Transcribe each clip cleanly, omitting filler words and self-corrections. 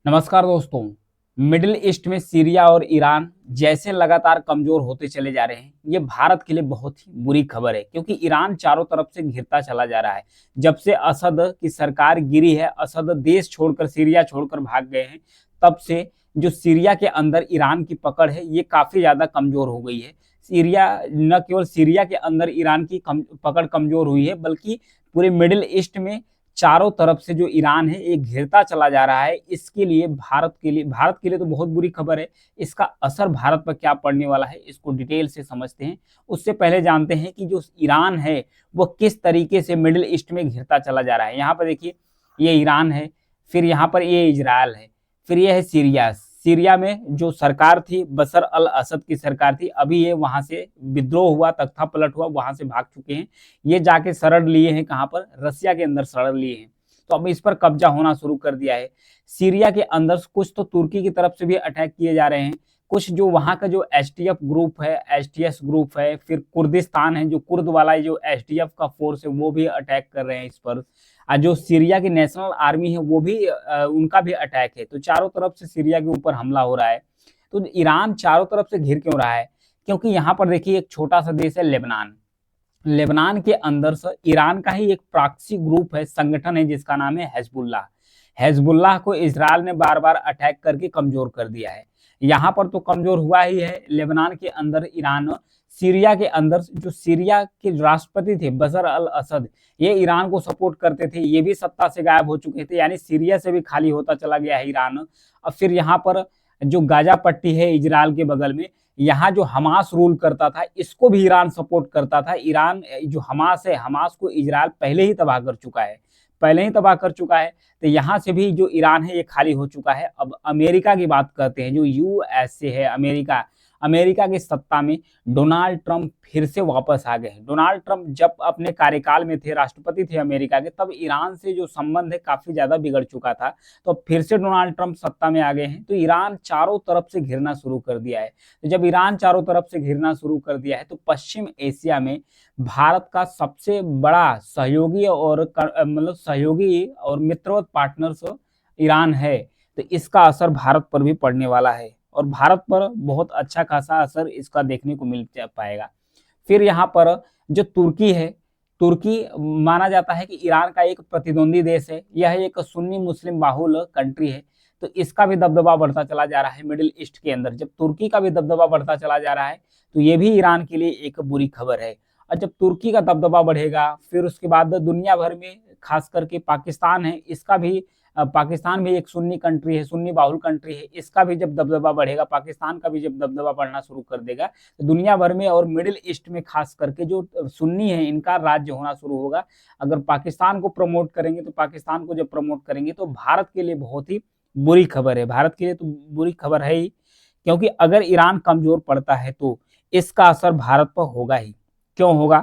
नमस्कार दोस्तों। Middle east में सीरिया और ईरान जैसे लगातार कमजोर होते चले जा रहे हैं, ये भारत के लिए बहुत ही बुरी खबर है क्योंकि ईरान चारों तरफ से घिरता चला जा रहा है। जब से असद की सरकार गिरी है, असद देश छोड़कर सीरिया छोड़कर भाग गए हैं, तब से जो सीरिया के अंदर ईरान की पकड़ है ये काफी ज्यादा कमजोर हो गई है। सीरिया न केवल सीरिया के अंदर ईरान की पकड़ कमजोर हुई है, बल्कि पूरे मिडिल ईस्ट में चारों तरफ से जो ईरान है ये घिरता चला जा रहा है। इसके लिए भारत के लिए तो बहुत बुरी खबर है। इसका असर भारत पर क्या पड़ने वाला है, इसको डिटेल से समझते हैं। उससे पहले जानते हैं कि जो ईरान है वो किस तरीके से मिडिल ईस्ट में घिरता चला जा रहा है। यहाँ पर देखिए, ये ईरान है, फिर यहाँ पर ये इजराइल है, फिर ये है सीरिया। सीरिया में जो सरकार थी, बशर अल असद की सरकार थी, अभी ये वहां से विद्रोह हुआ, तख्ता पलट हुआ, वहां से भाग चुके हैं। ये जाके शरण लिए हैं कहां पर? रसिया के अंदर शरण लिए हैं। तो अब इस पर कब्जा होना शुरू कर दिया है। सीरिया के अंदर कुछ तो तुर्की की तरफ से भी अटैक किए जा रहे हैं, कुछ जो वहां का जो एसटीएफ ग्रुप है, एसटीएस ग्रुप है, फिर कुर्दिस्तान है, जो कुर्द वाला जो एसटीएफ का फोर्स है वो भी अटैक कर रहे हैं इस पर। जो सीरिया की नेशनल आर्मी है वो भी उनका भी अटैक है। तो चारों तरफ से सीरिया के ऊपर हमला हो रहा है। तो ईरान चारों तरफ से घिर क्यों रहा है? क्योंकि यहाँ पर देखिए, एक छोटा सा देश है लेबनान। लेबनान के अंदर से ईरान का ही एक प्रॉक्सी ग्रुप है, संगठन है, जिसका नाम है हिजबुल्लाह। हिजबुल्लाह को इजराइल ने बार बार अटैक करके कमजोर कर दिया है। यहाँ पर तो कमजोर हुआ ही है। लेबनान के अंदर ईरान, सीरिया के अंदर जो सीरिया के राष्ट्रपति थे बशर अल असद, ये ईरान को सपोर्ट करते थे, ये भी सत्ता से गायब हो चुके थे, यानी सीरिया से भी खाली होता चला गया है ईरान। अब फिर यहाँ पर जो गाजा पट्टी है इजराइल के बगल में, यहाँ जो हमास रूल करता था, इसको भी ईरान सपोर्ट करता था। ईरान जो हमास है, हमास को इजराइल पहले ही तबाह कर चुका है, पहले ही तबाह कर चुका है। तो यहाँ से भी जो ईरान है ये खाली हो चुका है। अब अमेरिका की बात करते हैं। जो यूएसए है, अमेरिका, अमेरिका की सत्ता में डोनाल्ड ट्रंप फिर से वापस आ गए हैं। डोनाल्ड ट्रंप जब अपने कार्यकाल में थे, राष्ट्रपति थे अमेरिका के, तब ईरान से जो संबंध है काफी ज्यादा बिगड़ चुका था। तो फिर से डोनाल्ड ट्रंप सत्ता में आ गए हैं, तो ईरान चारों तरफ से घिरना शुरू कर दिया है। तो जब ईरान चारों तरफ से घिरना शुरू कर दिया है, तो पश्चिम एशिया में भारत का सबसे बड़ा सहयोगी और मतलब सहयोगी और मित्रवत पार्टनर्स ईरान है। तो इसका असर भारत पर भी पड़ने वाला है और भारत पर बहुत अच्छा खासा असर इसका देखने को मिल पाएगा। फिर यहाँ पर जो तुर्की है, तुर्की माना जाता है कि ईरान का एक प्रतिद्वंदी देश है। यह एक सुन्नी मुस्लिम बाहुल कंट्री है। तो इसका भी दबदबा बढ़ता चला जा रहा है मिडिल ईस्ट के अंदर। जब तुर्की का भी दबदबा बढ़ता चला जा रहा है, तो ये भी ईरान के लिए एक बुरी खबर है। और जब तुर्की का दबदबा बढ़ेगा, फिर उसके बाद दुनिया भर में, खास करके पाकिस्तान है, इसका भी पाकिस्तान भी एक सुन्नी कंट्री है, सुन्नी बाहुल कंट्री है, इसका भी जब दबदबा बढ़ेगा, पाकिस्तान का भी जब दबदबा बढ़ना शुरू कर देगा, तो दुनिया भर में और मिडिल ईस्ट में खास करके जो सुन्नी है इनका राज्य होना शुरू होगा। अगर पाकिस्तान को प्रमोट करेंगे, तो पाकिस्तान को जब प्रमोट करेंगे तो भारत के लिए बहुत ही बुरी खबर है। भारत के लिए तो बुरी खबर है ही, क्योंकि अगर ईरान कमजोर पड़ता है तो इसका असर भारत पर होगा ही। क्यों होगा?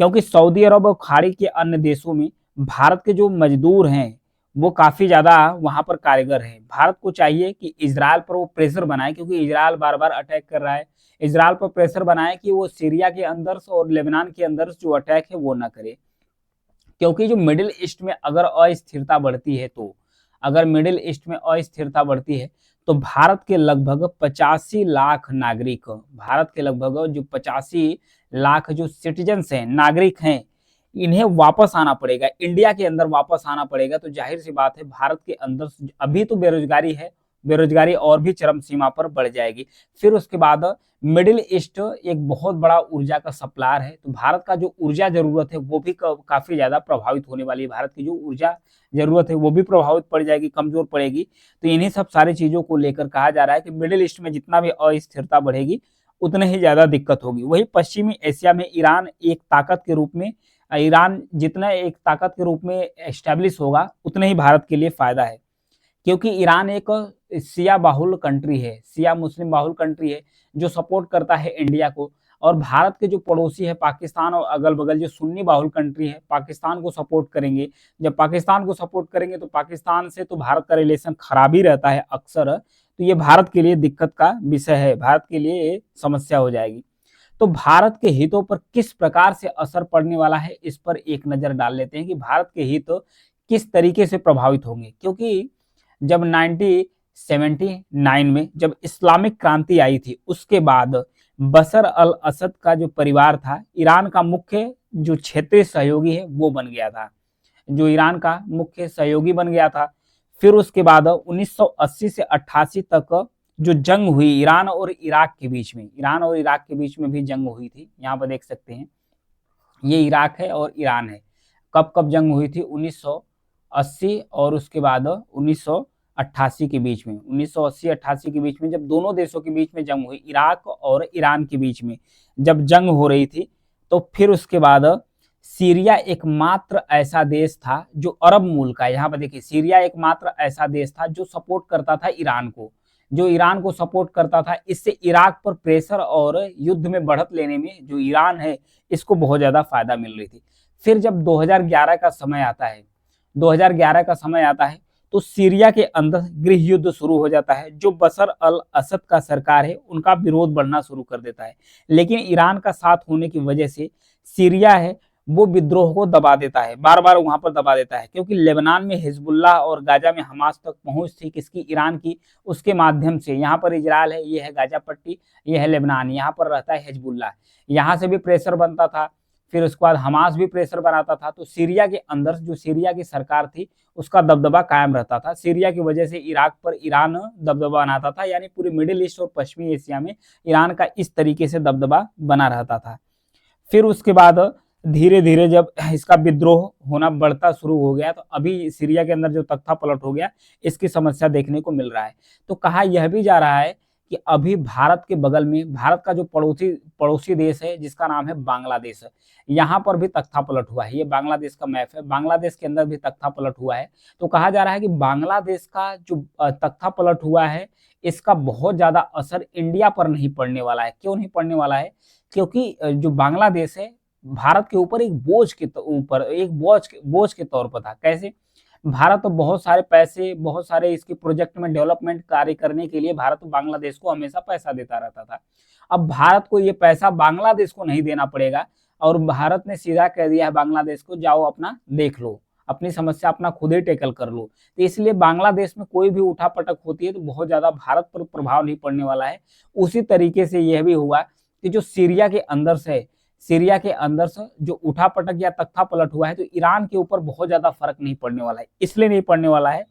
क्योंकि सऊदी अरब और खाड़ी के अन्य देशों में भारत के जो मजदूर हैं वो काफी ज्यादा वहां पर कारीगर हैं। भारत को चाहिए कि इजराइल पर वो प्रेशर बनाए, क्योंकि इजराइल बार बार अटैक कर रहा है। इजराइल पर प्रेशर बनाए कि वो सीरिया के अंदर और लेबनान के अंदर जो अटैक है वो ना करे। क्योंकि जो मिडिल ईस्ट में अगर अस्थिरता बढ़ती है, तो अगर मिडिल ईस्ट में अस्थिरता बढ़ती है तो भारत के लगभग 85 लाख नागरिक, भारत के लगभग जो 85 लाख जो सिटीजन्स हैं, नागरिक हैं, इन्हें वापस आना पड़ेगा, इंडिया के अंदर वापस आना पड़ेगा। तो जाहिर सी बात है, भारत के अंदर अभी तो बेरोजगारी है, बेरोजगारी और भी चरम सीमा पर बढ़ जाएगी। फिर उसके बाद मिडिल ईस्ट एक बहुत बड़ा ऊर्जा का सप्लायर है, तो भारत का जो ऊर्जा जरूरत है वो भी काफी ज्यादा प्रभावित होने वाली है। भारत की जो ऊर्जा जरूरत है वो भी प्रभावित पड़ जाएगी, कमजोर पड़ेगी। तो इन्हीं सब सारी चीजों को लेकर कहा जा रहा है कि मिडिल ईस्ट में जितना भी अस्थिरता बढ़ेगी उतने ही ज्यादा दिक्कत होगी। वही पश्चिमी एशिया में ईरान एक ताकत के रूप में, ईरान जितना एक ताकत के रूप में एस्टेब्लिश होगा उतने ही भारत के लिए फायदा है। क्योंकि ईरान एक शिया बाहुल कंट्री है, शिया मुस्लिम बाहुल कंट्री है, जो सपोर्ट करता है इंडिया को। और भारत के जो पड़ोसी है पाकिस्तान और अगल बगल जो सुन्नी बाहुल कंट्री है, पाकिस्तान को सपोर्ट करेंगे। जब पाकिस्तान को सपोर्ट करेंगे तो पाकिस्तान से तो भारत का रिलेशन खराब ही रहता है अक्सर। तो ये भारत के लिए दिक्कत का विषय है, भारत के लिए समस्या हो जाएगी। तो भारत के हितों पर किस प्रकार से असर पड़ने वाला है, इस पर एक नजर डाल लेते हैं कि भारत के हित किस तरीके से प्रभावित होंगे। क्योंकि जब 1979 में जब इस्लामिक क्रांति आई थी, उसके बाद बशर अल असद का जो परिवार था, ईरान का मुख्य जो क्षेत्रीय सहयोगी है वो बन गया था, जो ईरान का मुख्य सहयोगी बन गया था। फिर उसके बाद 1980 से 88 तक जो जंग हुई ईरान और इराक के बीच में, ईरान और इराक के बीच में भी जंग हुई थी। यहाँ पर देख सकते हैं, ये इराक है और ईरान है। कब कब जंग हुई थी? 1980 और उसके बाद 1988 के बीच में। 1980-88 के बीच में जब दोनों देशों के बीच में जंग हुई, इराक और ईरान के बीच में जब जंग हो रही थी, तो फिर उसके बाद सीरिया एकमात्र ऐसा देश था जो अरब मूल का, यहाँ पर देखिए, सीरिया एकमात्र ऐसा देश था जो सपोर्ट करता था ईरान को, जो ईरान को सपोर्ट करता था। इससे इराक पर प्रेशर और युद्ध में बढ़त लेने में जो ईरान है, इसको बहुत ज्यादा फायदा मिल रही थी। फिर जब 2011 का समय आता है, 2011 का समय आता है, तो सीरिया के अंदर गृह युद्ध शुरू हो जाता है। जो बशर अल असद का सरकार है, उनका विरोध बढ़ना शुरू कर देता है। लेकिन ईरान का साथ होने की वजह से सीरिया है वो विद्रोह को दबा देता है, बार बार वहां पर दबा देता है, क्योंकि लेबनान में हिजबुल्लाह और गाजा में हमास तक पहुंच थी किसकी? ईरान की। उसके माध्यम से यहाँ पर इजराइल है, ये है गाजा पट्टी, ये है लेबनान, यहाँ पर रहता है हिजबुल्लाह, यहाँ से भी प्रेशर बनता था। फिर उसके बाद हमास भी प्रेशर बनाता था। तो सीरिया के अंदर जो सीरिया की सरकार थी, उसका दबदबा कायम रहता था। सीरिया की वजह से इराक पर ईरान दबदबा बनाता था, यानी पूरे मिडिल ईस्ट और पश्चिमी एशिया में ईरान का इस तरीके से दबदबा बना रहता था। फिर उसके बाद धीरे धीरे जब इसका विद्रोह होना बढ़ता शुरू हो गया, तो अभी सीरिया के अंदर जो तख्ता पलट हो गया, इसकी समस्या देखने को मिल रहा है। तो कहा यह भी जा रहा है कि अभी भारत के बगल में, भारत का जो पड़ोसी देश है जिसका नाम है बांग्लादेश, यहाँ पर भी तख्ता पलट हुआ है। ये बांग्लादेश का मैप है, बांग्लादेश के अंदर भी तख्ता पलट हुआ है। तो कहा जा रहा है कि बांग्लादेश का जो तख्ता पलट हुआ है, इसका बहुत ज्यादा असर इंडिया पर नहीं पड़ने वाला है। क्यों नहीं पड़ने वाला है? क्योंकि जो बांग्लादेश है, भारत के ऊपर एक बोझ के ऊपर, एक बोझ के तौर पर था। कैसे? भारत तो बहुत सारे पैसे, बहुत सारे इसके प्रोजेक्ट में डेवलपमेंट कार्य करने के लिए भारत बांग्लादेश को हमेशा पैसा देता रहता था। अब भारत को ये पैसा बांग्लादेश को नहीं देना पड़ेगा, और भारत ने सीधा कह दिया है बांग्लादेश को, जाओ अपना देख लो, अपनी समस्या अपना खुद ही टैकल कर लो। तो इसलिए बांग्लादेश में कोई भी उठापटक होती है तो बहुत ज्यादा भारत पर प्रभाव नहीं पड़ने वाला है। उसी तरीके से यह भी हुआ कि जो सीरिया के अंदर से, सीरिया के अंदर से जो उठापटक या तख्ता पलट हुआ है, तो ईरान के ऊपर बहुत ज्यादा फर्क नहीं पड़ने वाला है। इसलिए नहीं पड़ने वाला है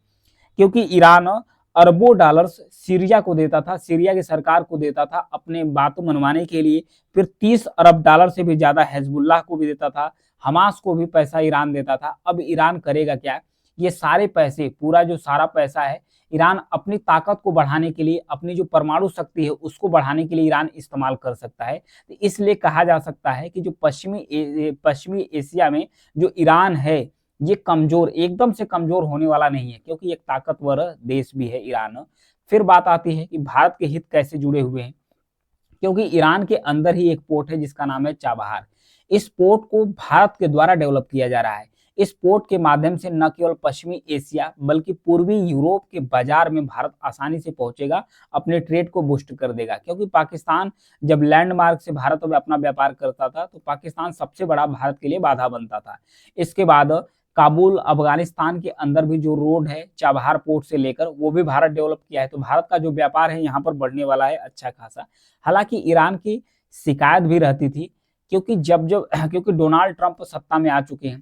क्योंकि ईरान अरबों डॉलर्स सीरिया को देता था, सीरिया की सरकार को देता था अपने बातों मनवाने के लिए। फिर 30 अरब डॉलर से भी ज्यादा हिजबुल्लाह को भी देता था, हमास को भी पैसा ईरान देता था। अब ईरान करेगा क्या? ये सारे पैसे, पूरा जो सारा पैसा है, ईरान अपनी ताकत को बढ़ाने के लिए, अपनी जो परमाणु शक्ति है उसको बढ़ाने के लिए ईरान इस्तेमाल कर सकता है। तो इसलिए कहा जा सकता है कि जो पश्चिमी एशिया में जो ईरान है, ये कमजोर, एकदम से कमजोर होने वाला नहीं है, क्योंकि एक ताकतवर देश भी है ईरान। फिर बात आती है कि भारत के हित कैसे जुड़े हुए हैं, क्योंकि ईरान के अंदर ही एक पोर्ट है जिसका नाम है चाबहार। इस पोर्ट को भारत के द्वारा डेवलप किया जा रहा है। इस पोर्ट के माध्यम से न केवल पश्चिमी एशिया बल्कि पूर्वी यूरोप के बाजार में भारत आसानी से पहुंचेगा, अपने ट्रेड को बूस्ट कर देगा। क्योंकि पाकिस्तान जब लैंडमार्क से भारत में अपना व्यापार करता था, तो पाकिस्तान सबसे बड़ा भारत के लिए बाधा बनता था। इसके बाद काबुल, अफगानिस्तान के अंदर भी जो रोड है चाबहार पोर्ट से लेकर, वो भी भारत डेवलप किया है। तो भारत का जो व्यापार है यहाँ पर बढ़ने वाला है अच्छा खासा। हालांकि ईरान की शिकायत भी रहती थी, क्योंकि जब जब क्योंकि डोनाल्ड ट्रंप सत्ता में आ चुके हैं,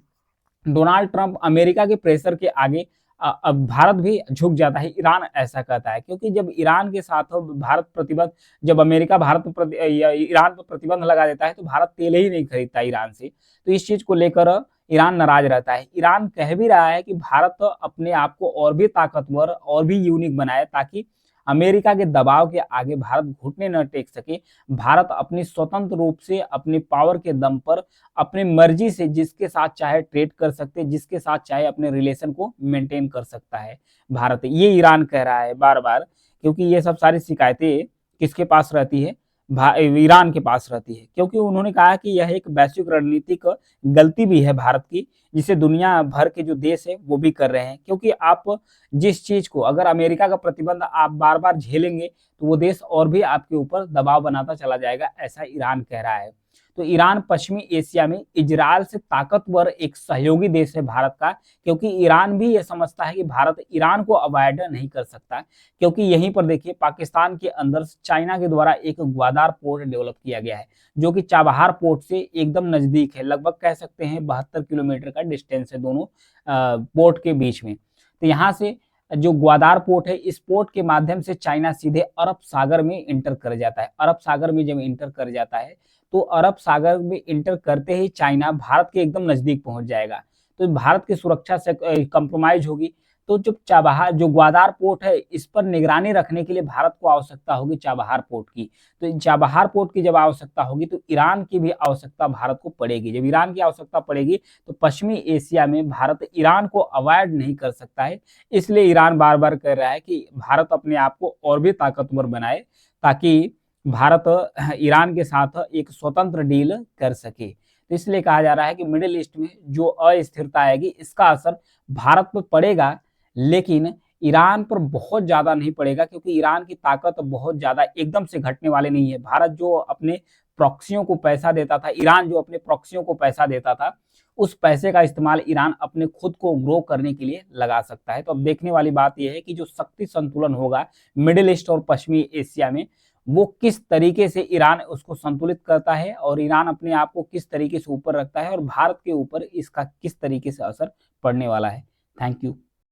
डोनाल्ड ट्रंप अमेरिका के प्रेशर के आगे अब भारत भी झुक जाता है, ईरान ऐसा कहता है। क्योंकि जब ईरान के साथ भारत प्रतिबंध, जब अमेरिका ईरान पर प्रतिबंध लगा देता है, तो भारत तेल ही नहीं खरीदता ईरान से। तो इस चीज को लेकर ईरान नाराज रहता है। ईरान कह भी रहा है कि भारत अपने आप को और भी ताकतवर और भी यूनिक बनाए, ताकि अमेरिका के दबाव के आगे भारत घुटने न टेक सके। भारत अपनी स्वतंत्र रूप से, अपनी पावर के दम पर, अपनी मर्जी से जिसके साथ चाहे ट्रेड कर सकते, जिसके साथ चाहे अपने रिलेशन को मेंटेन कर सकता है भारत। ये ईरान कह रहा है बार बार, क्योंकि ये सब सारी शिकायतें किसके पास रहती है? ईरान के पास रहती है। क्योंकि उन्होंने कहा कि यह एक वैश्विक रणनीतिक गलती भी है भारत की, जिसे दुनिया भर के जो देश है वो भी कर रहे हैं। क्योंकि आप जिस चीज को, अगर अमेरिका का प्रतिबंध आप बार बार झेलेंगे, तो वो देश और भी आपके ऊपर दबाव बनाता चला जाएगा, ऐसा ईरान कह रहा है। तो ईरान पश्चिमी एशिया में इजरायल से ताकतवर एक सहयोगी देश है भारत का, क्योंकि ईरान भी ये समझता है कि भारत ईरान को अवॉइड नहीं कर सकता, क्योंकि यहीं पर देखिए पाकिस्तान के अंदर चाइना के द्वारा एक ग्वादार पोर्ट डेवलप किया गया है, जो कि चाबहार पोर्ट से एकदम नजदीक है, लगभग कह सकते हैं 72 किलोमीटर का डिस्टेंस है दोनों पोर्ट के बीच में। तो यहाँ से जो ग्वादार पोर्ट है, इस पोर्ट के माध्यम से चाइना सीधे अरब सागर में इंटर कर जाता है। अरब सागर में जब इंटर कर जाता है तो अरब सागर में इंटर करते ही चाइना भारत के एकदम नजदीक पहुंच जाएगा, तो भारत की सुरक्षा से कंप्रोमाइज होगी। तो जो ग्वादार पोर्ट है, इस पर निगरानी रखने के लिए भारत को आवश्यकता होगी चाबहार पोर्ट की। तो चाबहार पोर्ट की जब आवश्यकता होगी तो ईरान की भी आवश्यकता भारत को पड़ेगी। जब ईरान की आवश्यकता पड़ेगी तो पश्चिमी एशिया में भारत ईरान को अवॉइड नहीं कर सकता है। इसलिए ईरान बार बार कह रहा है कि भारत अपने आप को और भी ताकतवर बनाए, ताकि भारत ईरान के साथ एक स्वतंत्र डील कर सके। तो इसलिए कहा जा रहा है कि मिडिल ईस्ट में जो अस्थिरता आएगी, इसका असर भारत पर पड़ेगा, लेकिन ईरान पर बहुत ज्यादा नहीं पड़ेगा, क्योंकि ईरान की ताकत बहुत ज्यादा एकदम से घटने वाली नहीं है। भारत जो अपने प्रॉक्सियों को पैसा देता था, ईरान जो अपने प्रॉक्सियों को पैसा देता था, उस पैसे का इस्तेमाल ईरान अपने खुद को ग्रो करने के लिए लगा सकता है। तो अब देखने वाली बात यह है कि जो शक्ति संतुलन होगा मिडिल ईस्ट और पश्चिमी एशिया में, वो किस तरीके से ईरान उसको संतुलित करता है और ईरान अपने आप को किस तरीके से ऊपर रखता है, और भारत के ऊपर इसका किस तरीके से असर पड़ने वाला है। Thank you.